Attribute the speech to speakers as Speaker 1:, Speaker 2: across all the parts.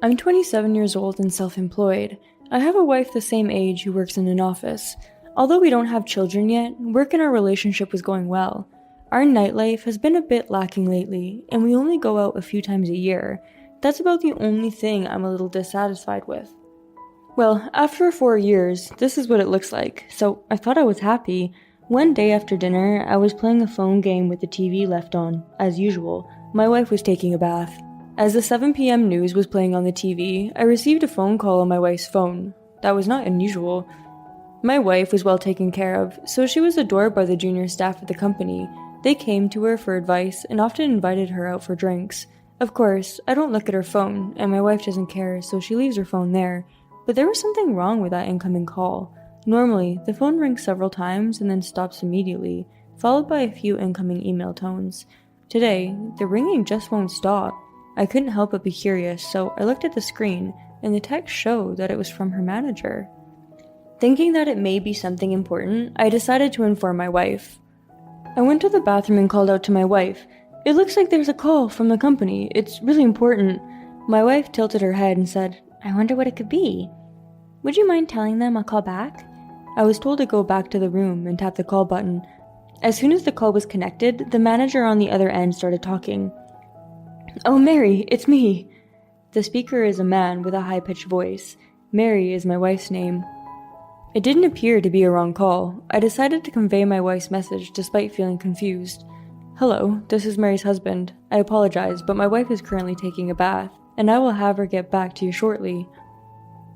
Speaker 1: I'm 27 years old and self-employed. I have a wife the same age who works in an office. Although we don't have children yet, work in our relationship was going well. Our nightlife has been a bit lacking lately, and we only go out a few times a year. That's about the only thing I'm a little dissatisfied with. Well, after 4 years, this is what it looks like, so I thought I was happy. One day after dinner, I was playing a phone game with the TV left on. As usual, my wife was taking a bath. As the 7 p.m. news was playing on the TV, I received a phone call on my wife's phone. That was not unusual. My wife was well taken care of, so she was adored by the junior staff at the company. They came to her for advice and often invited her out for drinks. Of course, I don't look at her phone, and my wife doesn't care, so she leaves her phone there. But there was something wrong with that incoming call. Normally, the phone rings several times and then stops immediately, followed by a few incoming email tones. Today, the ringing just won't stop. I couldn't help but be curious, so I looked at the screen, and the text showed that it was from her manager. Thinking that it may be something important, I decided to inform my wife. I went to the bathroom and called out to my wife. "It looks like there's a call from the company. It's really important." My wife tilted her head and said, "I wonder what it could be. Would you mind telling them I'll call back?" I was told to go back to the room and tap the call button. As soon as the call was connected, the manager on the other end started talking. "Oh, Mary, it's me." The speaker is a man with a high-pitched voice. Mary is my wife's name. It didn't appear to be a wrong call. I decided to convey my wife's message despite feeling confused. "Hello, this is Mary's husband. I apologize, but my wife is currently taking a bath, and I will have her get back to you shortly."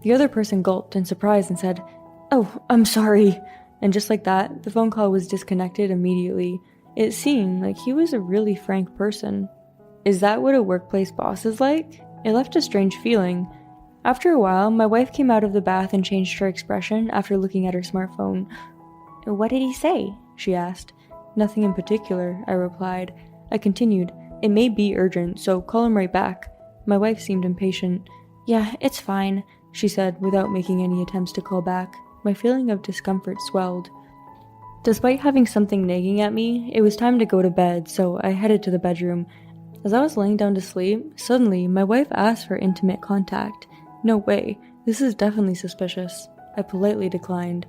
Speaker 1: The other person gulped in surprise and said, "Oh, I'm sorry." And just like that, the phone call was disconnected immediately. It seemed like he was a really frank person. Is that what a workplace boss is like? It left a strange feeling. After a while, my wife came out of the bath and changed her expression after looking at her smartphone. "What did he say?" she asked. "Nothing in particular," I replied. I continued, "It may be urgent, so call him right back." My wife seemed impatient. "Yeah, it's fine," she said without making any attempts to call back. My feeling of discomfort swelled. Despite having something nagging at me, it was time to go to bed, so I headed to the bedroom. As I was laying down to sleep, suddenly my wife asked for intimate contact. No way, this is definitely suspicious. I politely declined.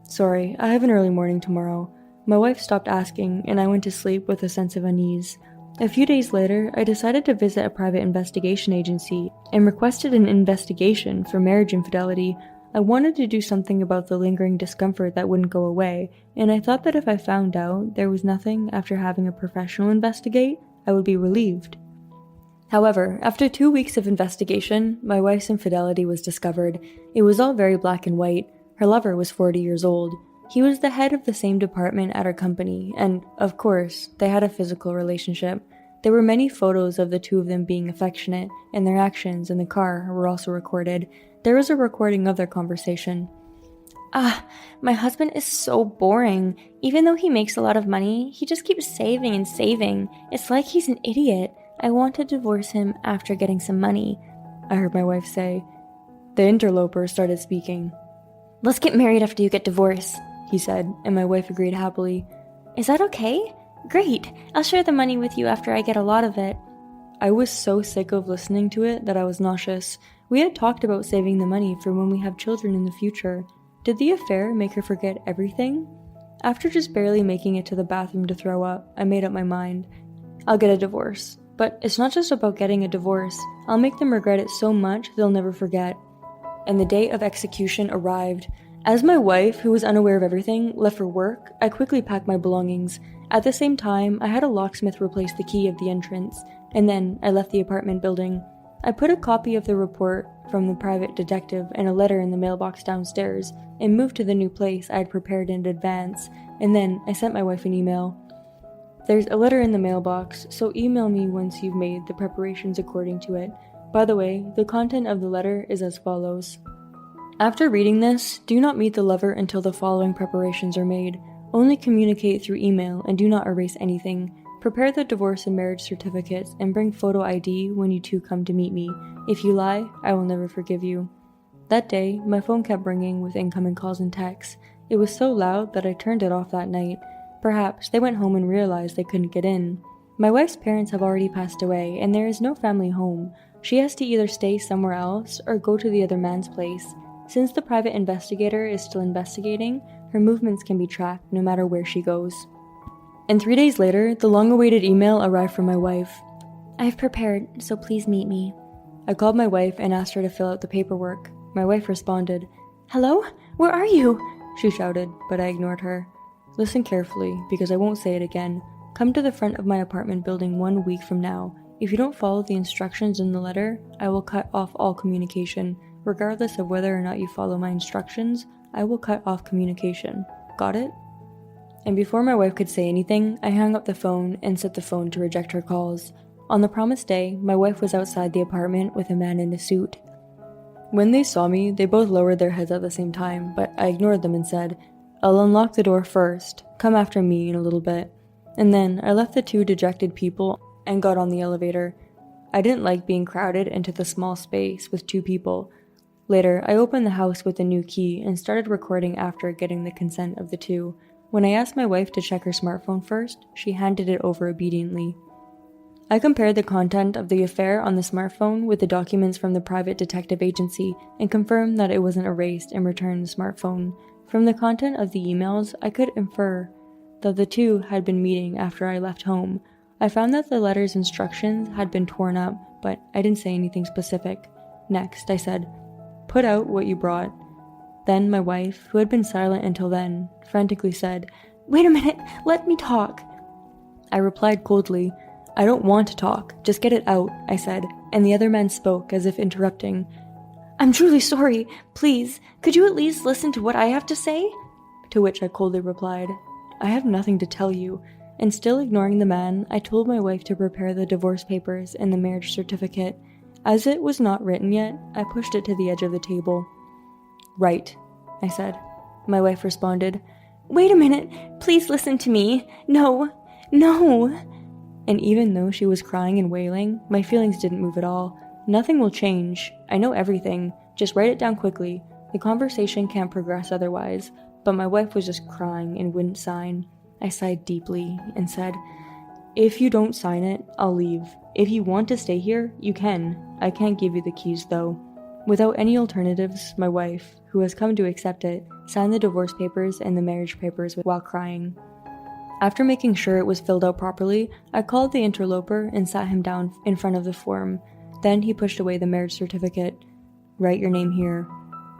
Speaker 1: "Sorry, I have an early morning tomorrow." My wife stopped asking, and I went to sleep with a sense of unease. A few days later, I decided to visit a private investigation agency and requested an investigation for marriage infidelity. I wanted to do something about the lingering discomfort that wouldn't go away, and I thought that if I found out there was nothing after having a professional investigate, I would be relieved. However, after 2 weeks of investigation, my wife's infidelity was discovered. It was all very black and white. Her lover was 40 years old. He was the head of the same department at our company, and, of course, they had a physical relationship. There were many photos of the two of them being affectionate, and their actions in the car were also recorded. There was a recording of their conversation. My husband is so boring. Even though he makes a lot of money, he just keeps saving and saving. It's like he's an idiot. I want to divorce him after getting some money," I heard my wife say. The interloper started speaking. "Let's get married after you get divorced," he said, and my wife agreed happily. "Is that okay? Great. I'll share the money with you after I get a lot of it." I was so sick of listening to it that I was nauseous. We had talked about saving the money for when we have children in the future. Did the affair make her forget everything? After just barely making it to the bathroom to throw up, I made up my mind. I'll get a divorce. But it's not just about getting a divorce. I'll make them regret it so much they'll never forget. And the day of execution arrived. As my wife, who was unaware of everything, left for work, I quickly packed my belongings. At the same time, I had a locksmith replace the key of the entrance, and then I left the apartment building. I put a copy of the report from the private detective and a letter in the mailbox downstairs, and moved to the new place I had prepared in advance, and then I sent my wife an email. "There's a letter in the mailbox, so email me once you've made the preparations according to it. By the way, the content of the letter is as follows. After reading this, do not meet the lover until the following preparations are made. Only communicate through email and do not erase anything. Prepare the divorce and marriage certificates and bring photo ID when you two come to meet me. If you lie, I will never forgive you." That day, my phone kept ringing with incoming calls and texts. It was so loud that I turned it off that night. Perhaps they went home and realized they couldn't get in. My wife's parents have already passed away, and there is no family home. She has to either stay somewhere else or go to the other man's place. Since the private investigator is still investigating, her movements can be tracked no matter where she goes. And 3 days later, the long-awaited email arrived from my wife. "I've prepared, so please meet me." I called my wife and asked her to fill out the paperwork. My wife responded, "Hello? Where are you?" she shouted, but I ignored her. "Listen carefully, because I won't say it again. Come to the front of my apartment building 1 week from now. If you don't follow the instructions in the letter, I will cut off all communication. Regardless of whether or not you follow my instructions, I will cut off communication. Got it?" And before my wife could say anything, I hung up the phone and set the phone to reject her calls. On the promised day, my wife was outside the apartment with a man in a suit. When they saw me, they both lowered their heads at the same time, but I ignored them and said, "I'll unlock the door first. Come after me in a little bit." And then I left the two dejected people and got on the elevator. I didn't like being crowded into the small space with two people. Later, I opened the house with a new key and started recording after getting the consent of the two. When I asked my wife to check her smartphone first, she handed it over obediently. I compared the content of the affair on the smartphone with the documents from the private detective agency and confirmed that it wasn't erased and returned the smartphone. From the content of the emails, I could infer that the two had been meeting after I left home. I found that the letter's instructions had been torn up, but I didn't say anything specific. Next, I said, "Put out what you brought." Then my wife, who had been silent until then, frantically said, "Wait a minute, let me talk." I replied coldly, "I don't want to talk, just get it out," I said, and the other man spoke as if interrupting. "I'm truly sorry. Please, could you at least listen to what I have to say?" To which I coldly replied, "I have nothing to tell you." And still ignoring the man, I told my wife to prepare the divorce papers and the marriage certificate. As it was not written yet, I pushed it to the edge of the table. "Right," I said. My wife responded, "Wait a minute, please listen to me. No. And even though she was crying and wailing, my feelings didn't move at all. Nothing will change. I know everything. Just write it down quickly. The conversation can't progress otherwise. But my wife was just crying and wouldn't sign. I sighed deeply and said, "If you don't sign it, I'll leave. If you want to stay here, you can. I can't give you the keys though." Without any alternatives, my wife, who has come to accept it, signed the divorce papers and the marriage papers while crying. After making sure it was filled out properly, I called the interloper and sat him down in front of the form. Then he pushed away the marriage certificate. "Write your name here."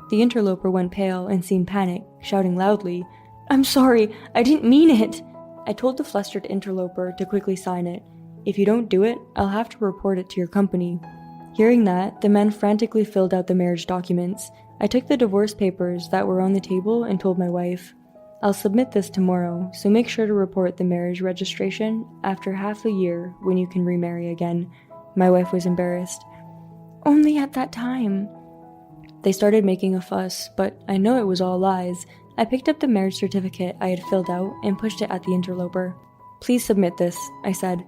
Speaker 1: The interloper went pale and seemed panicked, shouting loudly, "I'm sorry, I didn't mean it." I told the flustered interloper to quickly sign it. "If you don't do it, I'll have to report it to your company." Hearing that, the man frantically filled out the marriage documents. I took the divorce papers that were on the table and told my wife, "I'll submit this tomorrow, so make sure to report the marriage registration after half a year when you can remarry again." My wife was embarrassed. "Only at that time." They started making a fuss, but I know it was all lies. I picked up the marriage certificate I had filled out and pushed it at the interloper. "Please submit this," I said,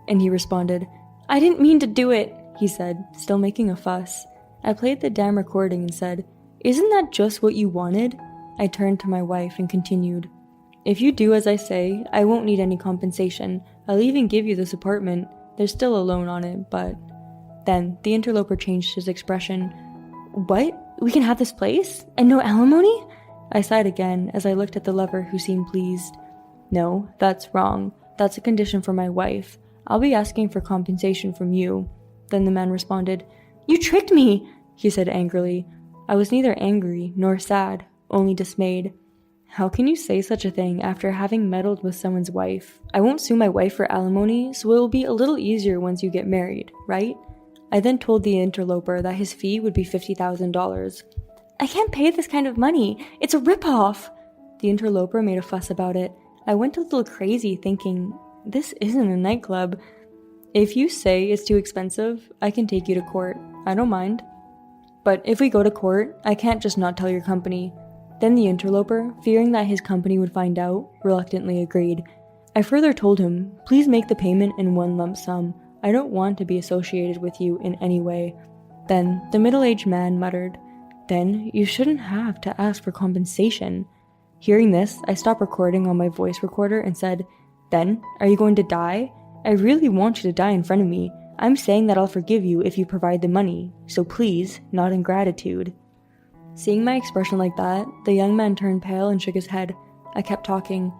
Speaker 1: and he responded, "I didn't mean to do it," he said, still making a fuss. I played the damn recording and said, "Isn't that just what you wanted?" I turned to my wife and continued, "If you do as I say, I won't need any compensation. I'll even give you this apartment. There's still a loan on it, but..." Then the interloper changed his expression. "What? We can have this place? And no alimony?" I sighed again as I looked at the lover who seemed pleased. "No, that's wrong. That's a condition for my wife. I'll be asking for compensation from you." Then the man responded, "You tricked me," he said angrily. I was neither angry nor sad, only dismayed. How can you say such a thing after having meddled with someone's wife? I won't sue my wife for alimony, so it will be a little easier once you get married, right? I then told the interloper that his fee would be $50,000. "I can't pay this kind of money. It's a ripoff." The interloper made a fuss about it. I went a little crazy thinking, this isn't a nightclub. "If you say it's too expensive, I can take you to court. I don't mind. But if we go to court, I can't just not tell your company." Then the interloper, fearing that his company would find out, reluctantly agreed. I further told him, "Please make the payment in one lump sum. I don't want to be associated with you in any way." Then the middle-aged man muttered, "Then you shouldn't have to ask for compensation." Hearing this, I stopped recording on my voice recorder and said, "Then, are you going to die? I really want you to die in front of me. I'm saying that I'll forgive you if you provide the money, so please, not in gratitude." Seeing my expression like that, the young man turned pale and shook his head. I kept talking.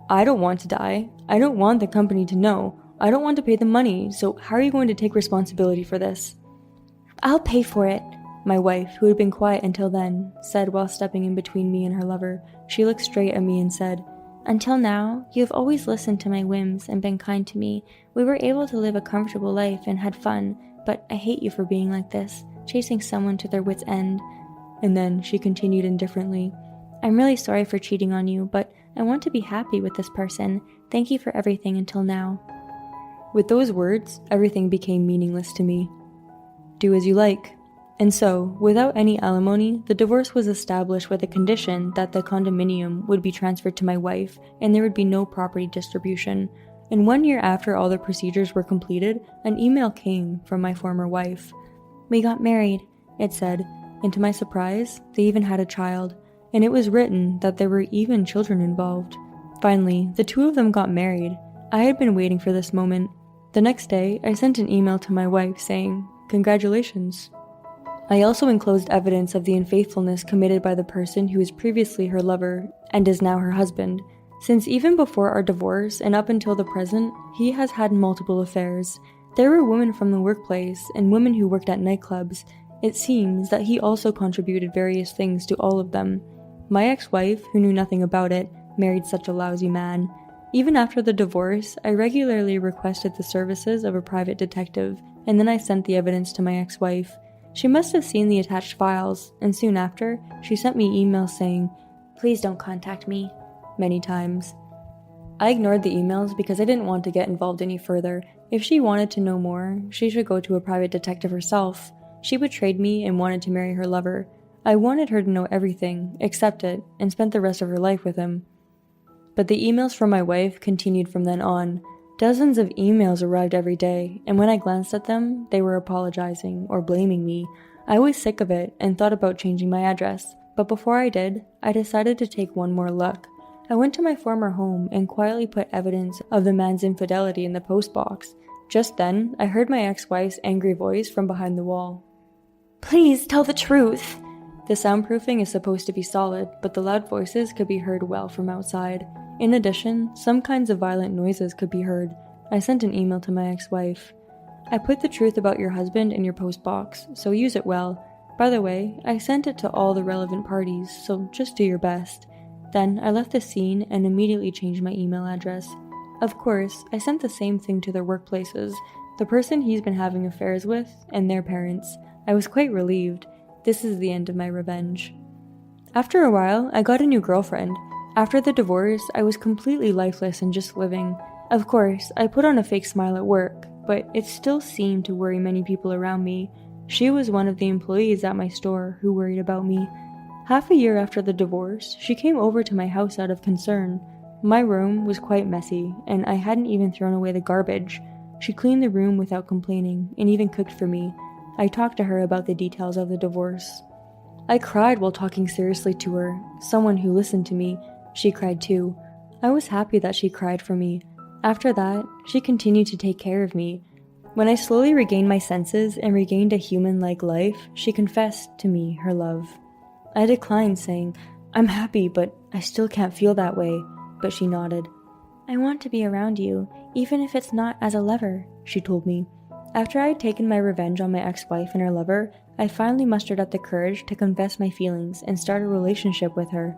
Speaker 1: "I don't want to die. I don't want the company to know. I don't want to pay the money, so how are you going to take responsibility for this?" "I'll pay for it," my wife, who had been quiet until then, said while stepping in between me and her lover. She looked straight at me and said, "Until now, you have always listened to my whims and been kind to me. We were able to live a comfortable life and had fun, but I hate you for being like this, chasing someone to their wits' end." And then she continued indifferently, "I'm really sorry for cheating on you, but I want to be happy with this person. Thank you for everything until now." With those words, everything became meaningless to me. Do as you like. And so, without any alimony, the divorce was established with a condition that the condominium would be transferred to my wife and there would be no property distribution. And 1 year after all the procedures were completed, an email came from my former wife. "We got married," it said, and to my surprise, they even had a child, and it was written that there were even children involved. Finally, the two of them got married. I had been waiting for this moment. The next day, I sent an email to my wife saying, "Congratulations." I also enclosed evidence of the unfaithfulness committed by the person who was previously her lover and is now her husband, since even before our divorce and up until the present, he has had multiple affairs. There were women from the workplace and women who worked at nightclubs. It seems that he also contributed various things to all of them. My ex-wife, who knew nothing about it, married such a lousy man. Even after the divorce, I regularly requested the services of a private detective, and then I sent the evidence to my ex-wife. She must have seen the attached files, and soon after, she sent me emails saying, "Please don't contact me," many times. I ignored the emails because I didn't want to get involved any further. If she wanted to know more, she should go to a private detective herself. She betrayed me and wanted to marry her lover. I wanted her to know everything, accept it, and spend the rest of her life with him. But the emails from my wife continued from then on. Dozens of emails arrived every day, and when I glanced at them, they were apologizing or blaming me. I was sick of it and thought about changing my address, but before I did, I decided to take one more look. I went to my former home and quietly put evidence of the man's infidelity in the post box. Just then, I heard my ex-wife's angry voice from behind the wall. "Please tell the truth." The soundproofing is supposed to be solid, but the loud voices could be heard well from outside. In addition, some kinds of violent noises could be heard. I sent an email to my ex-wife. "I put the truth about your husband in your post box, so use it well. By the way, I sent it to all the relevant parties, so just do your best." Then I left the scene and immediately changed my email address. Of course, I sent the same thing to their workplaces, the person he's been having affairs with, and their parents. I was quite relieved. This is the end of my revenge. After a while, I got a new girlfriend. After the divorce, I was completely lifeless and just living. Of course, I put on a fake smile at work, but it still seemed to worry many people around me. She was one of the employees at my store who worried about me. Half a year after the divorce, she came over to my house out of concern. My room was quite messy, and I hadn't even thrown away the garbage. She cleaned the room without complaining, and even cooked for me. I talked to her about the details of the divorce. I cried while talking seriously to her, someone who listened to me. She cried too. I was happy that she cried for me. After that, she continued to take care of me. When I slowly regained my senses and regained a human-like life, she confessed to me her love. I declined, saying, "I'm happy, but I still can't feel that way," but she nodded. "I want to be around you, even if it's not as a lover," she told me. After I had taken my revenge on my ex-wife and her lover, I finally mustered up the courage to confess my feelings and start a relationship with her.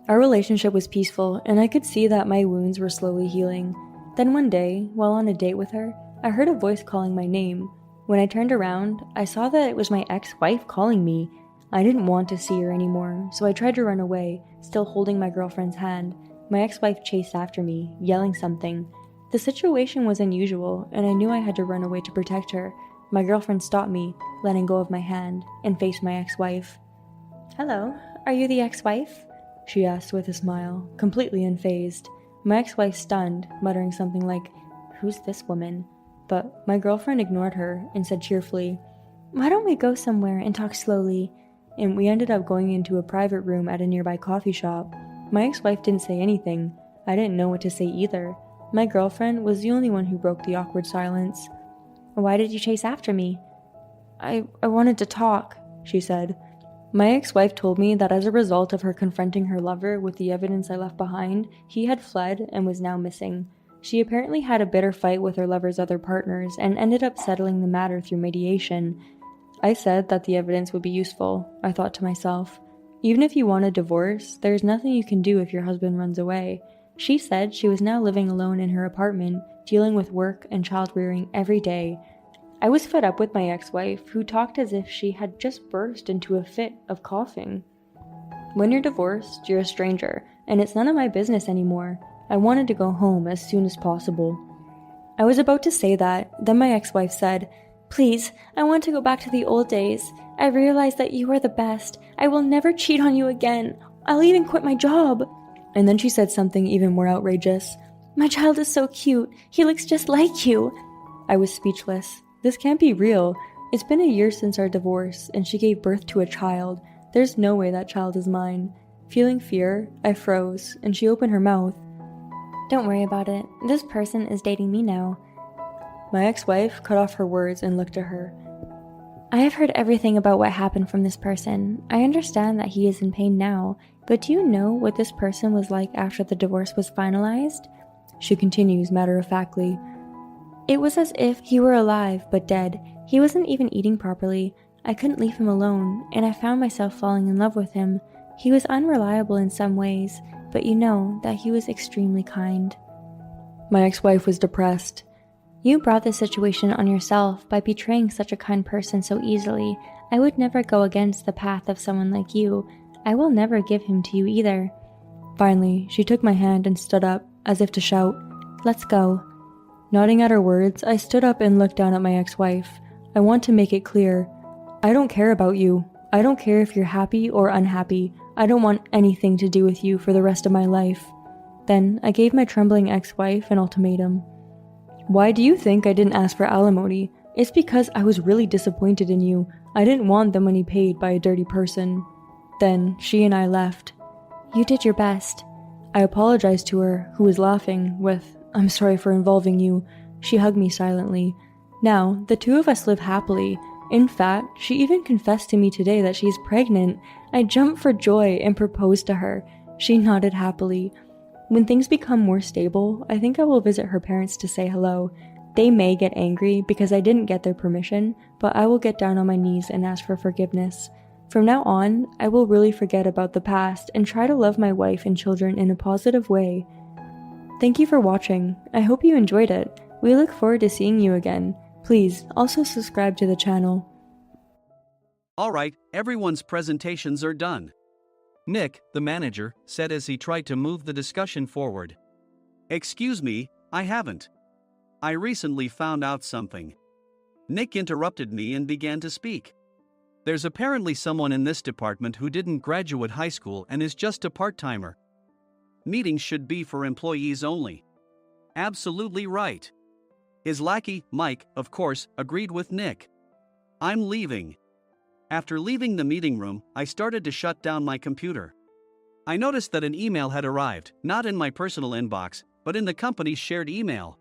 Speaker 1: Our relationship was peaceful, and I could see that my wounds were slowly healing. Then one day, while on a date with her, I heard a voice calling my name. When I turned around, I saw that it was my ex-wife calling me. I didn't want to see her anymore, so I tried to run away, still holding my girlfriend's hand. My ex-wife chased after me, yelling something. The situation was unusual, and I knew I had to run away to protect her. My girlfriend stopped me, letting go of my hand, and faced my ex-wife. "Hello, are you the ex-wife?" she asked with a smile, completely unfazed. My ex-wife stunned, muttering something like, "Who's this woman?" But my girlfriend ignored her and said cheerfully, "Why don't we go somewhere and talk slowly?" And we ended up going into a private room at a nearby coffee shop. My ex-wife didn't say anything. I didn't know what to say either. My girlfriend was the only one who broke the awkward silence. Why did you chase after me? I wanted to talk, she said. My ex-wife told me that as a result of her confronting her lover with the evidence I left behind, he had fled and was now missing. She apparently had a bitter fight with her lover's other partners and ended up settling the matter through mediation. I said that the evidence would be useful, I thought to myself. Even if you want a divorce, there's nothing you can do if your husband runs away. She said she was now living alone in her apartment, dealing with work and child-rearing every day. I was fed up with my ex-wife, who talked as if she had just burst into a fit of coughing. When you're divorced, you're a stranger, and it's none of my business anymore. I wanted to go home as soon as possible. I was about to say that, then my ex-wife said, "Please, I want to go back to the old days. I realize that you are the best. I will never cheat on you again. I'll even quit my job." And then she said something even more outrageous. "My child is so cute. He looks just like you." I was speechless. This can't be real. It's been a year since our divorce, and she gave birth to a child. There's no way that child is mine. Feeling fear, I froze, and she opened her mouth. "Don't worry about it. This person is dating me now." My ex-wife cut off her words and looked at her. "I have heard everything about what happened from this person. I understand that he is in pain now, but do you know what this person was like after the divorce was finalized?" She continues matter-of-factly. "It was as if he were alive but dead. He wasn't even eating properly. I couldn't leave him alone, and I found myself falling in love with him. He was unreliable in some ways, but you know that he was extremely kind." My ex-wife was depressed. "You brought this situation on yourself by betraying such a kind person so easily. I would never go against the path of someone like you. I will never give him to you either." Finally, she took my hand and stood up, as if to shout, "Let's go." Nodding at her words, I stood up and looked down at my ex-wife. I want to make it clear. I don't care about you. I don't care if you're happy or unhappy. I don't want anything to do with you for the rest of my life. Then I gave my trembling ex-wife an ultimatum. "Why do you think I didn't ask for alimony? It's because I was really disappointed in you. I didn't want the money paid by a dirty person." Then she and I left. "You did your best." I apologized to her, who was laughing, with, "I'm sorry for involving you." She hugged me silently. Now, the two of us live happily. In fact, she even confessed to me today that she's pregnant. I jumped for joy and proposed to her. She nodded happily. When things become more stable, I think I will visit her parents to say hello. They may get angry because I didn't get their permission, but I will get down on my knees and ask for forgiveness. From now on, I will really forget about the past and try to love my wife and children in a positive way. Thank you for watching. I hope you enjoyed it. We look forward to seeing you again. Please also subscribe to the channel.
Speaker 2: Alright, everyone's presentations are done. Nick, the manager, said as he tried to move the discussion forward. "Excuse me, I haven't. I recently found out something." Nick interrupted me and began to speak. "There's apparently someone in this department who didn't graduate high school and is just a part-timer. Meetings should be for employees only." Absolutely right. His lackey, Mike, of course, agreed with Nick. "I'm leaving." After leaving the meeting room, I started to shut down my computer. I noticed that an email had arrived, not in my personal inbox, but in the company's shared email.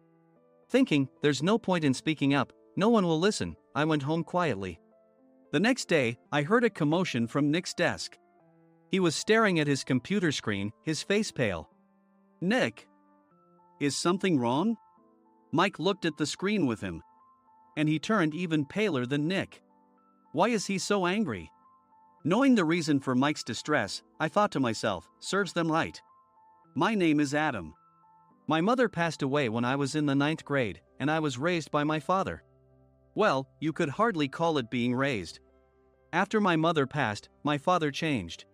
Speaker 2: Thinking, there's no point in speaking up, no one will listen, I went home quietly. The next day, I heard a commotion from Nick's desk. He was staring at his computer screen, his face pale. "Nick, is something wrong?" Mike looked at the screen with him. And he turned even paler than Nick. Why is he so angry? Knowing the reason for Mike's distress, I thought to myself, serves them right. My name is Adam. My mother passed away when I was in the 9th grade, and I was raised by my father. Well, you could hardly call it being raised. After my mother passed, my father changed.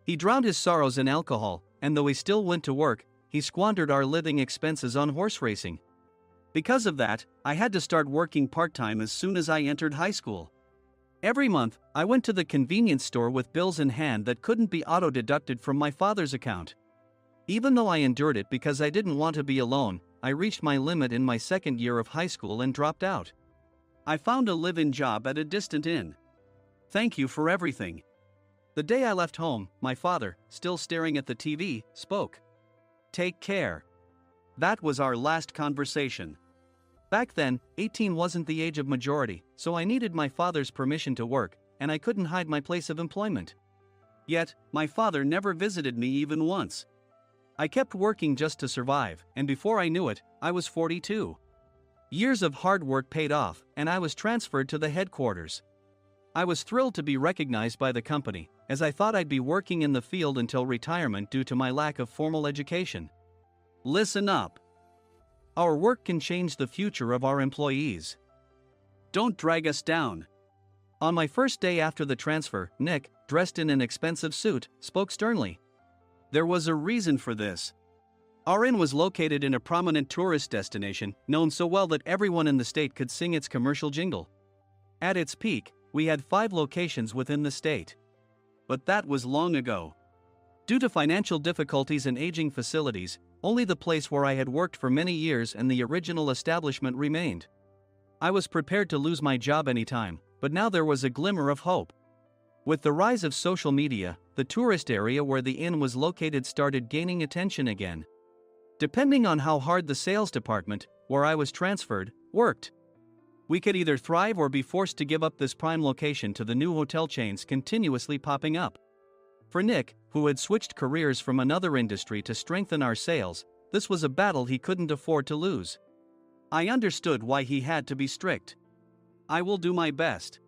Speaker 2: He drowned his sorrows in alcohol, and though he still went to work, he squandered our living expenses on horse racing. Because of that, I had to start working part-time as soon as I entered high school. Every month, I went to the convenience store with bills in hand that couldn't be auto-deducted from my father's account. Even though I endured it because I didn't want to be alone, I reached my limit in my second year of high school and dropped out. I found a live-in job at a distant inn. Thank you for everything. The day I left home, my father, still staring at the TV, spoke. Take care. That was our last conversation. Back then, 18 wasn't the age of majority, so I needed my father's permission to work, and I couldn't hide my place of employment. Yet, my father never visited me even once. I kept working just to survive, and before I knew it, I was 42. Years of hard work paid off, and I was transferred to the headquarters. I was thrilled to be recognized by the company, as I thought I'd be working in the field until retirement due to my lack of formal education. Listen up. Our work can change the future of our employees. Don't drag us down. On my first day after the transfer, Nick, dressed in an expensive suit, spoke sternly. There was a reason for this. Our inn was located in a prominent tourist destination, known so well that everyone in the state could sing its commercial jingle. At its peak, we had 5 locations within the state. But that was long ago. Due to financial difficulties and aging facilities, only the place where I had worked for many years and the original establishment remained. I was prepared to lose my job anytime, but now there was a glimmer of hope. With the rise of social media, the tourist area where the inn was located started gaining attention again. Depending on how hard the sales department, where I was transferred, worked, we could either thrive or be forced to give up this prime location to the new hotel chains continuously popping up. For Nick, who had switched careers from another industry to strengthen our sales, this was a battle he couldn't afford to lose. I understood why he had to be strict. I will do my best.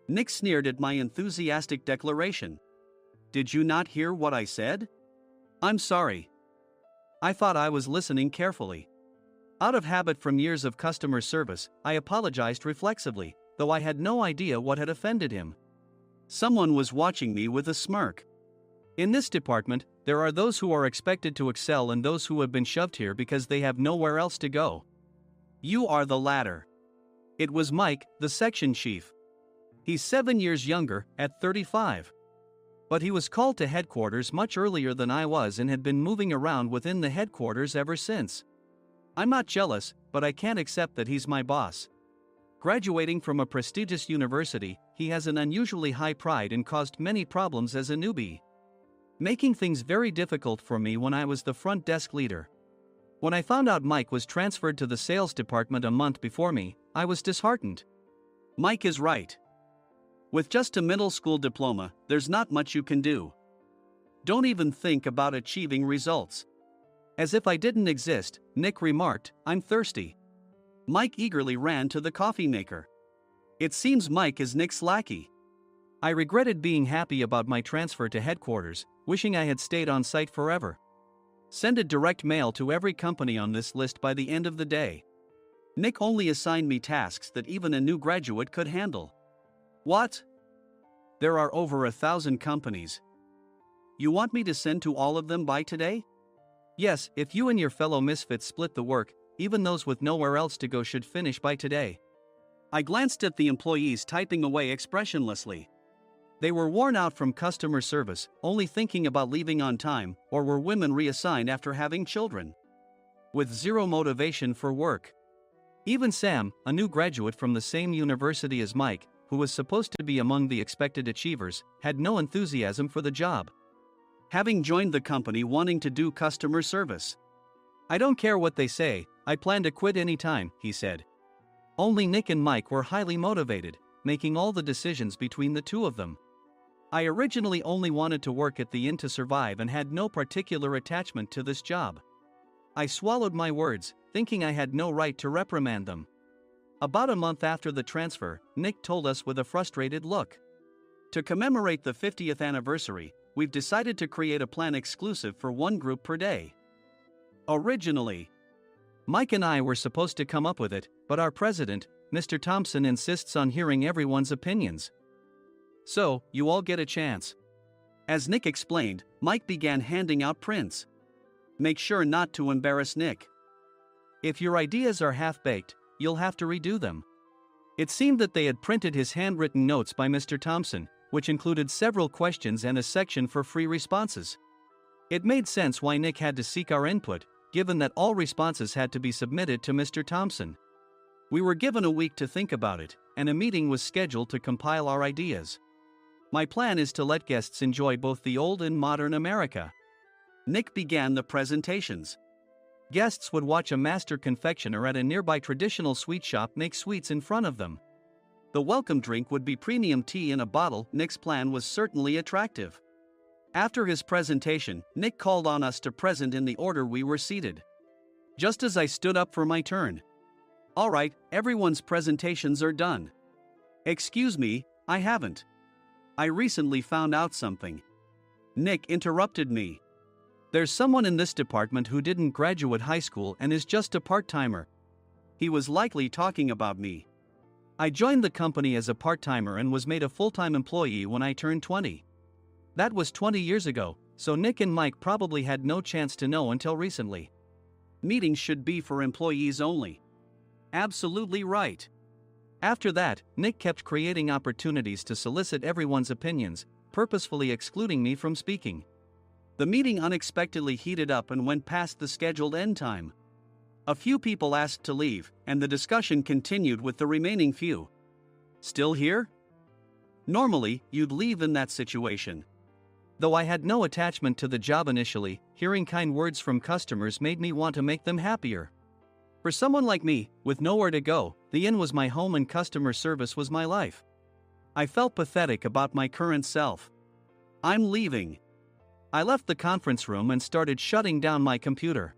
Speaker 2: Nick sneered at my enthusiastic declaration. Did you not hear what I said? I'm sorry. I thought I was listening carefully. Out of habit from years of customer service, I apologized reflexively, though I had no idea what had offended him. Someone was watching me with a smirk. In this department, there are those who are expected to excel and those who have been shoved here because they have nowhere else to go. You are the latter. It was Mike, the section chief. He's 7 years younger, at 35. But he was called to headquarters much earlier than I was and had been moving around within the headquarters ever since. I'm not jealous, but I can't accept that he's my boss. Graduating from a prestigious university, he has an unusually high pride and caused many problems as a newbie, making things very difficult for me when I was the front desk leader. When I found out Mike was transferred to the sales department a month before me, I was disheartened. Mike is right. With just a middle school diploma, there's not much you can do. Don't even think about achieving results. As if I didn't exist, Nick remarked, I'm thirsty. Mike eagerly ran to the coffee maker. It seems Mike is Nick's lackey. I regretted being happy about my transfer to headquarters, wishing I had stayed on site forever. Send a direct mail to every company on this list by the end of the day. Nick only assigned me tasks that even a new graduate could handle. What? There are over 1,000 companies. You want me to send to all of them by today? Yes, if you and your fellow misfits split the work, even those with nowhere else to go should finish by today. I glanced at the employees typing away expressionlessly. They were worn out from customer service, only thinking about leaving on time, or were women reassigned after having children, with zero motivation for work. Even Sam, a new graduate from the same university as Mike, who was supposed to be among the expected achievers, had no enthusiasm for the job, having joined the company wanting to do customer service. I don't care what they say, I plan to quit anytime, he said. Only Nick and Mike were highly motivated, making all the decisions between the two of them. I originally only wanted to work at the inn to survive and had no particular attachment to this job. I swallowed my words, thinking I had no right to reprimand them. About a month after the transfer, Nick told us with a frustrated look. To commemorate the 50th anniversary, we've decided to create a plan exclusive for one group per day. Originally, Mike and I were supposed to come up with it, but our president, Mr. Thompson, insists on hearing everyone's opinions. So, you all get a chance. As Nick explained, Mike began handing out prints. Make sure not to embarrass Nick. If your ideas are half-baked, you'll have to redo them. It seemed that they had printed his handwritten notes by Mr. Thompson, which included several questions and a section for free responses. It made sense why Nick had to seek our input, given that all responses had to be submitted to Mr. Thompson. We were given a week to think about it, and a meeting was scheduled to compile our ideas. My plan is to let guests enjoy both the old and modern America. Nick began the presentations. Guests would watch a master confectioner at a nearby traditional sweet shop make sweets in front of them. The welcome drink would be premium tea in a bottle. Nick's plan was certainly attractive. After his presentation, Nick called on us to present in the order we were seated. Just as I stood up for my turn. "All right, everyone's presentations are done." "Excuse me, I haven't. I recently found out something." Nick interrupted me. "There's someone in this department who didn't graduate high school and is just a part-timer." He was likely talking about me. I joined the company as a part-timer and was made a full-time employee when I turned 20. That was 20 years ago, so Nick and Mike probably had no chance to know until recently. Meetings should be for employees only. Absolutely right. After that, Nick kept creating opportunities to solicit everyone's opinions, purposefully excluding me from speaking. The meeting unexpectedly heated up and went past the scheduled end time. A few people asked to leave, and the discussion continued with the remaining few. "Still here?" Normally, you'd leave in that situation. Though I had no attachment to the job initially, hearing kind words from customers made me want to make them happier. For someone like me, with nowhere to go, the inn was my home and customer service was my life. I felt pathetic about my current self. "I'm leaving." I left the conference room and started shutting down my computer.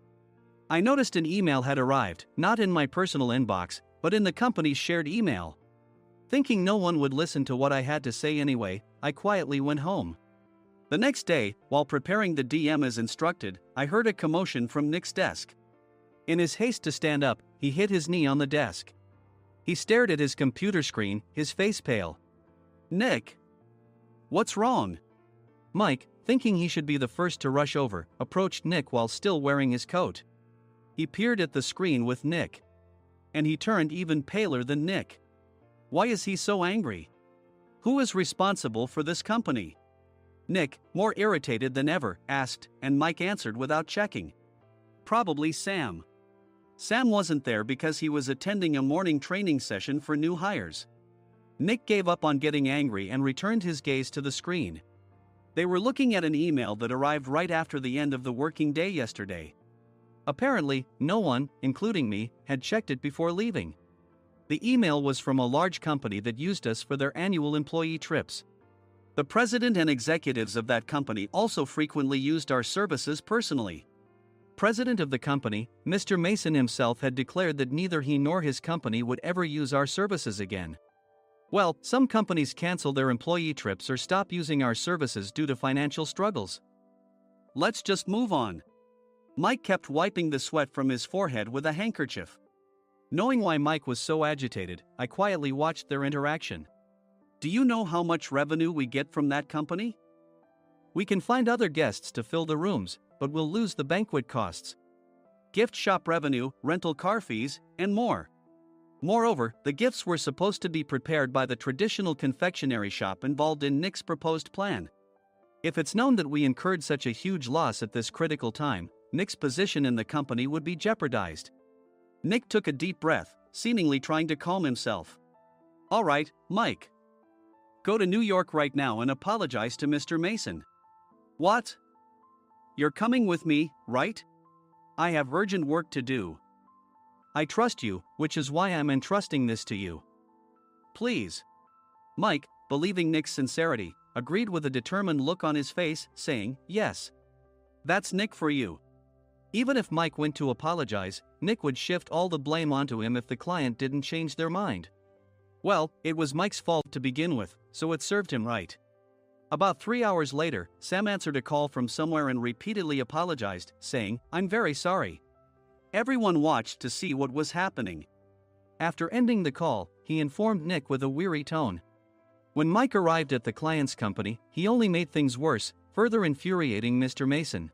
Speaker 2: I noticed an email had arrived, not in my personal inbox, but in the company's shared email. Thinking no one would listen to what I had to say anyway, I quietly went home. The next day, while preparing the DM as instructed, I heard a commotion from Nick's desk. In his haste to stand up, he hit his knee on the desk. He stared at his computer screen, his face pale. "Nick! What's wrong?" Mike, thinking he should be the first to rush over, approached Nick while still wearing his coat. He peered at the screen with Nick. And he turned even paler than Nick. Why is he so angry? Who is responsible for this company? Nick, more irritated than ever, asked, and Mike answered without checking. Probably Sam. Sam wasn't there because he was attending a morning training session for new hires. Nick gave up on getting angry and returned his gaze to the screen. They were looking at an email that arrived right after the end of the working day yesterday. Apparently, no one, including me, had checked it before leaving. The email was from a large company that used us for their annual employee trips. The president and executives of that company also frequently used our services personally. President of the company, Mr. Mason himself, had declared that neither he nor his company would ever use our services again. Well, some companies cancel their employee trips or stop using our services due to financial struggles. Let's just move on. Mike kept wiping the sweat from his forehead with a handkerchief. Knowing why Mike was so agitated, I quietly watched their interaction. Do you know how much revenue we get from that company? We can find other guests to fill the rooms, but we'll lose the banquet costs, gift shop revenue, rental car fees, and more. Moreover, the gifts were supposed to be prepared by the traditional confectionery shop involved in Nick's proposed plan. If it's known that we incurred such a huge loss at this critical time, Nick's position in the company would be jeopardized. Nick took a deep breath, seemingly trying to calm himself. All right, Mike. Go to New York right now and apologize to Mr. Mason. What? You're coming with me, right? I have urgent work to do. I trust you, which is why I'm entrusting this to you. Please. Mike, believing Nick's sincerity, agreed with a determined look on his face, saying, yes. That's Nick for you. Even if Mike went to apologize, Nick would shift all the blame onto him if the client didn't change their mind. Well, it was Mike's fault to begin with, so it served him right. About 3 hours later, Sam answered a call from somewhere and repeatedly apologized, saying, I'm very sorry. Everyone watched to see what was happening. After ending the call, he informed Nick with a weary tone. When Mike arrived at the client's company, he only made things worse, further infuriating Mr. Mason.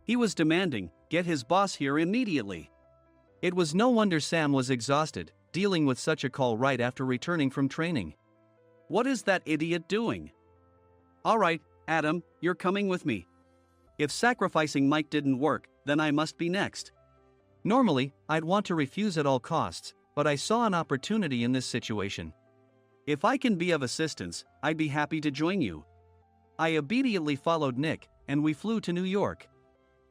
Speaker 2: He was demanding, get his boss here immediately. It was no wonder Sam was exhausted, dealing with such a call right after returning from training. What is that idiot doing? All right, Adam, you're coming with me. If sacrificing Mike didn't work, then I must be next. Normally, I'd want to refuse at all costs, but I saw an opportunity in this situation. If I can be of assistance, I'd be happy to join you. I obediently followed Nick, and we flew to New York.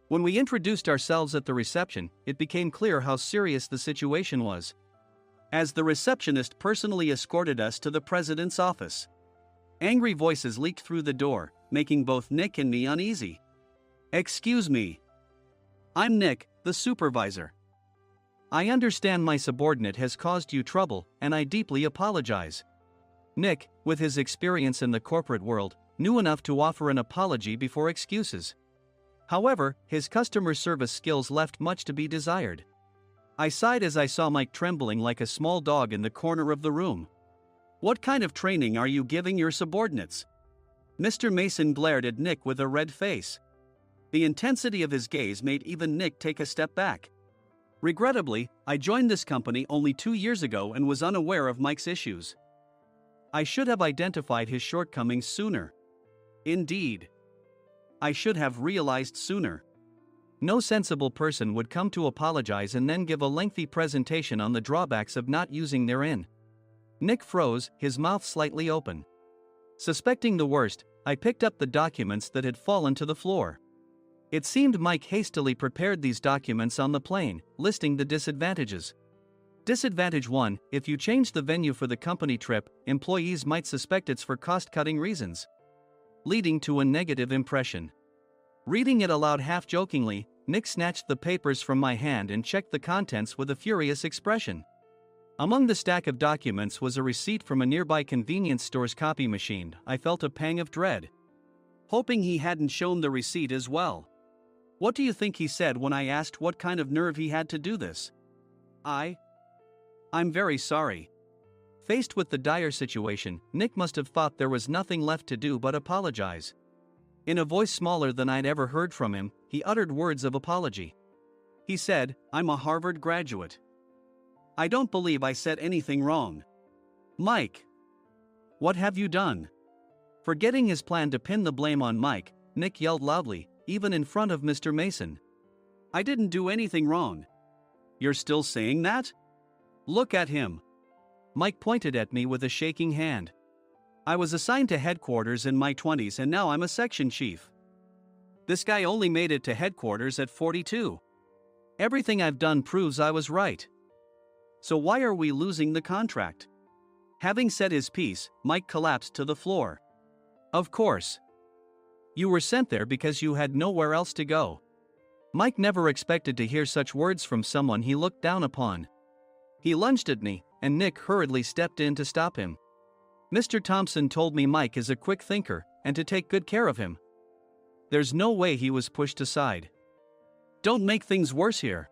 Speaker 2: When we introduced ourselves at the reception, it became clear how serious the situation was, as the receptionist personally escorted us to the president's office. Angry voices leaked through the door, making both Nick and me uneasy. "Excuse me. I'm Nick, the supervisor. I understand my subordinate has caused you trouble, and I deeply apologize." Nick, with his experience in the corporate world, knew enough to offer an apology before excuses. However, his customer service skills left much to be desired. I sighed as I saw Mike trembling like a small dog in the corner of the room. "What kind of training are you giving your subordinates?" Mr. Mason glared at Nick with a red face. The intensity of his gaze made even Nick take a step back. Regrettably, I joined this company only 2 years ago and was unaware of Mike's issues. I should have identified his shortcomings sooner. Indeed, I should have realized sooner. No sensible person would come to apologize and then give a lengthy presentation on the drawbacks of not using their in. Nick froze, his mouth slightly open. Suspecting the worst, I picked up the documents that had fallen to the floor. It seemed Mike hastily prepared these documents on the plane, listing the disadvantages. Disadvantage 1: if you change the venue for the company trip, employees might suspect it's for cost-cutting reasons, leading to a negative impression. Reading it aloud half-jokingly, Nick snatched the papers from my hand and checked the contents with a furious expression. Among the stack of documents was a receipt from a nearby convenience store's copy machine. I felt a pang of dread, hoping he hadn't shown the receipt as well. What do you think he said when I asked what kind of nerve he had to do this? I'm very sorry." Faced with the dire situation, Nick must have thought there was nothing left to do but apologize. In a voice smaller than I'd ever heard from him, he uttered words of apology. He said, "I'm a Harvard graduate. I don't believe I said anything wrong." "Mike, what have you done?" Forgetting his plan to pin the blame on Mike, Nick yelled loudly, even in front of Mr. Mason. "I didn't do anything wrong." "You're still saying that? Look at him." Mike pointed at me with a shaking hand. "I was assigned to headquarters in my 20s and now I'm a section chief. This guy only made it to headquarters at 42. Everything I've done proves I was right. So why are we losing the contract?" Having said his piece, Mike collapsed to the floor. "Of course. You were sent there because you had nowhere else to go." Mike never expected to hear such words from someone he looked down upon. He lunged at me, and Nick hurriedly stepped in to stop him. "Mr. Thompson told me Mike is a quick thinker, and to take good care of him." There's no way he was pushed aside. "Don't make things worse here."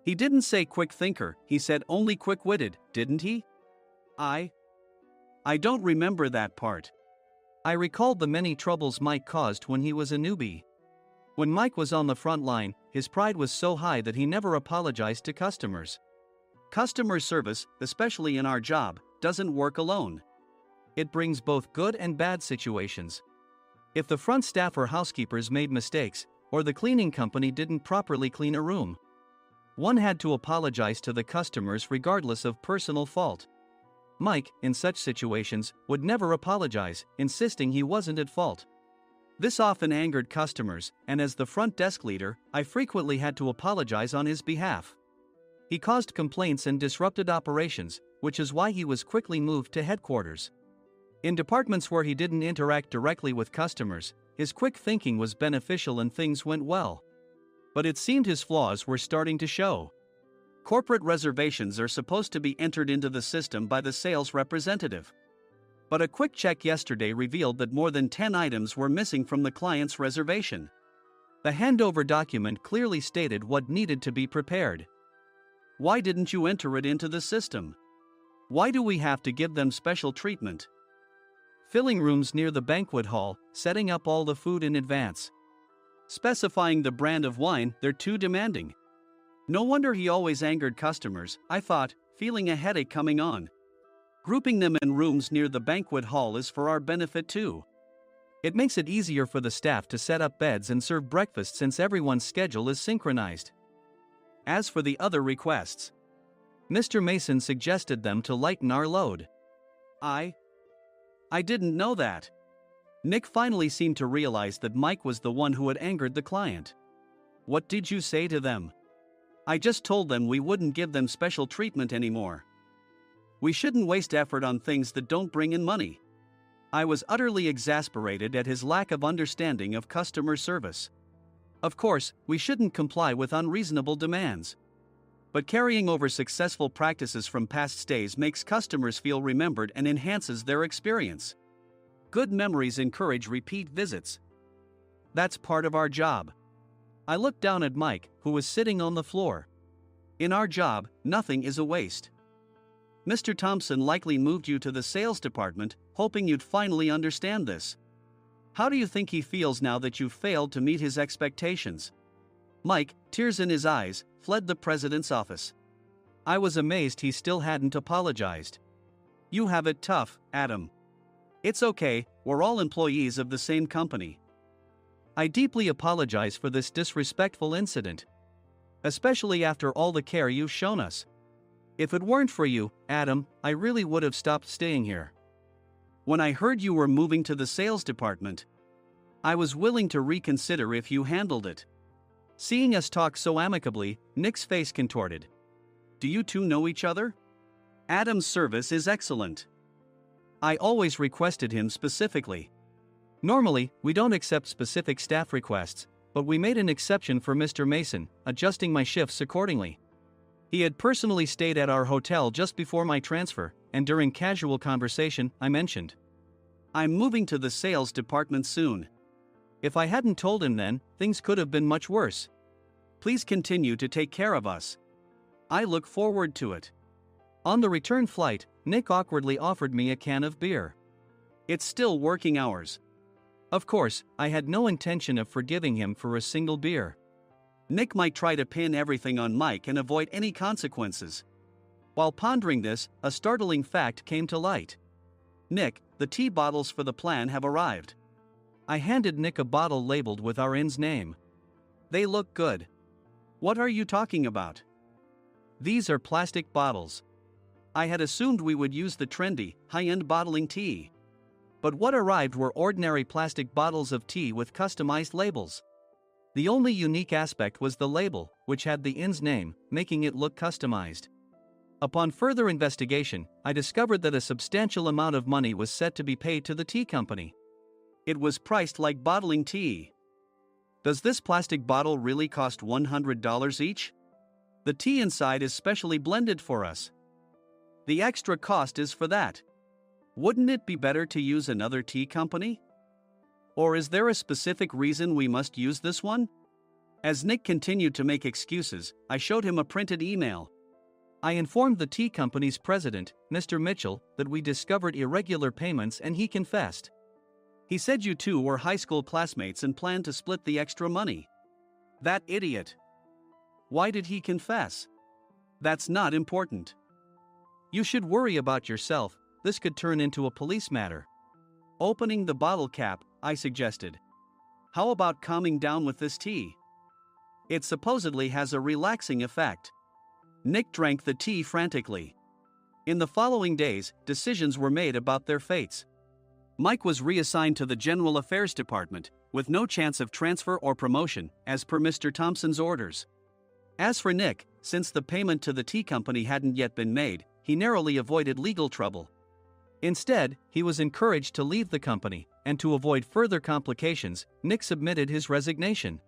Speaker 2: "He didn't say quick thinker, he said only quick-witted, didn't he?" I don't remember that part." I recalled the many troubles Mike caused when he was a newbie. When Mike was on the front line, his pride was so high that he never apologized to customers. Customer service, especially in our job, doesn't work alone. It brings both good and bad situations. If the front staff or housekeepers made mistakes, or the cleaning company didn't properly clean a room, one had to apologize to the customers regardless of personal fault. Mike, in such situations, would never apologize, insisting he wasn't at fault. This often angered customers, and as the front desk leader, I frequently had to apologize on his behalf. He caused complaints and disrupted operations, which is why he was quickly moved to headquarters. In departments where he didn't interact directly with customers, his quick thinking was beneficial and things went well. But it seemed his flaws were starting to show. Corporate reservations are supposed to be entered into the system by the sales representative. But a quick check yesterday revealed that more than 10 items were missing from the client's reservation. The handover document clearly stated what needed to be prepared. Why didn't you enter it into the system? Why do we have to give them special treatment? Filling rooms near the banquet hall, setting up all the food in advance. Specifying the brand of wine, they're too demanding. No wonder he always angered customers, I thought, feeling a headache coming on. Grouping them in rooms near the banquet hall is for our benefit too. It makes it easier for the staff to set up beds and serve breakfast since everyone's schedule is synchronized. As for the other requests, Mr. Mason suggested them to lighten our load. I didn't know that. Nick finally seemed to realize that Mike was the one who had angered the client. What did you say to them? I just told them we wouldn't give them special treatment anymore. We shouldn't waste effort on things that don't bring in money. I was utterly exasperated at his lack of understanding of customer service. Of course, we shouldn't comply with unreasonable demands. But carrying over successful practices from past stays makes customers feel remembered and enhances their experience. Good memories encourage repeat visits. That's part of our job. I looked down at Mike, who was sitting on the floor. In our job, nothing is a waste. Mr. Thompson likely moved you to the sales department, hoping you'd finally understand this. How do you think he feels now that you've failed to meet his expectations? Mike, tears in his eyes, fled the president's office. I was amazed he still hadn't apologized. You have it tough, Adam. It's okay, we're all employees of the same company. I deeply apologize for this disrespectful incident. Especially after all the care you've shown us. If it weren't for you, Adam, I really would have stopped staying here. When I heard you were moving to the sales department, I was willing to reconsider if you handled it. Seeing us talk so amicably, Nick's face contorted. Do you two know each other? Adam's service is excellent. I always requested him specifically. Normally, we don't accept specific staff requests, but we made an exception for Mr. Mason, adjusting my shifts accordingly. He had personally stayed at our hotel just before my transfer, and during casual conversation, I mentioned, I'm moving to the sales department soon. If I hadn't told him then, things could have been much worse. Please continue to take care of us. I look forward to it. On the return flight, Nick awkwardly offered me a can of beer. It's still working hours. Of course, I had no intention of forgiving him for a single beer. Nick might try to pin everything on Mike and avoid any consequences. While pondering this, a startling fact came to light. Nick, the tea bottles for the plan have arrived. I handed Nick a bottle labeled with our inn's name. They look good. What are you talking about? These are plastic bottles. I had assumed we would use the trendy, high-end bottling tea. But what arrived were ordinary plastic bottles of tea with customized labels. The only unique aspect was the label, which had the inn's name, making it look customized. Upon further investigation, I discovered that a substantial amount of money was set to be paid to the tea company. It was priced like bottling tea. Does this plastic bottle really cost $100 each? The tea inside is specially blended for us. The extra cost is for that. Wouldn't it be better to use another tea company? Or is there a specific reason we must use this one? As Nick continued to make excuses, I showed him a printed email. I informed the tea company's president, Mr. Mitchell, that we discovered irregular payments and he confessed. He said you two were high school classmates and planned to split the extra money. That idiot. Why did he confess? That's not important. You should worry about yourself, this could turn into a police matter. Opening the bottle cap, I suggested. How about calming down with this tea? It supposedly has a relaxing effect. Nick drank the tea frantically. In the following days, decisions were made about their fates. Mike was reassigned to the General Affairs Department, with no chance of transfer or promotion, as per Mr. Thompson's orders. As for Nick, since the payment to the tea company hadn't yet been made, he narrowly avoided legal trouble. Instead, he was encouraged to leave the company, and to avoid further complications, Nick submitted his resignation.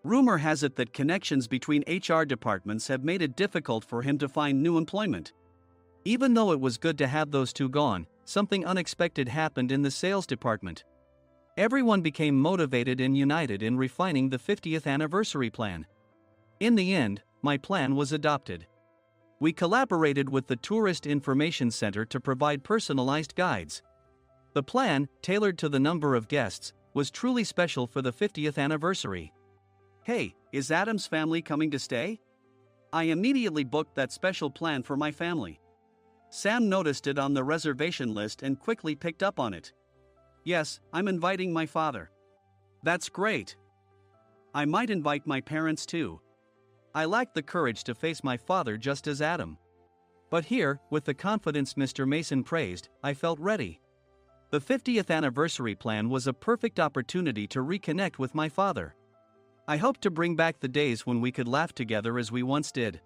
Speaker 2: Rumor has it that connections between HR departments have made it difficult for him to find new employment. Even though it was good to have those two gone, something unexpected happened in the sales department. Everyone became motivated and united in refining the 50th anniversary plan. In the end, my plan was adopted. We collaborated with the Tourist Information Center to provide personalized guides. The plan, tailored to the number of guests, was truly special for the 50th anniversary. Hey, is Adam's family coming to stay? I immediately booked that special plan for my family. Sam noticed it on the reservation list and quickly picked up on it. Yes, I'm inviting my father. That's great. I might invite my parents too. I lacked the courage to face my father just as Adam. But here, with the confidence Mr. Mason praised, I felt ready. The 50th anniversary plan was a perfect opportunity to reconnect with my father. I hope to bring back the days when we could laugh together as we once did.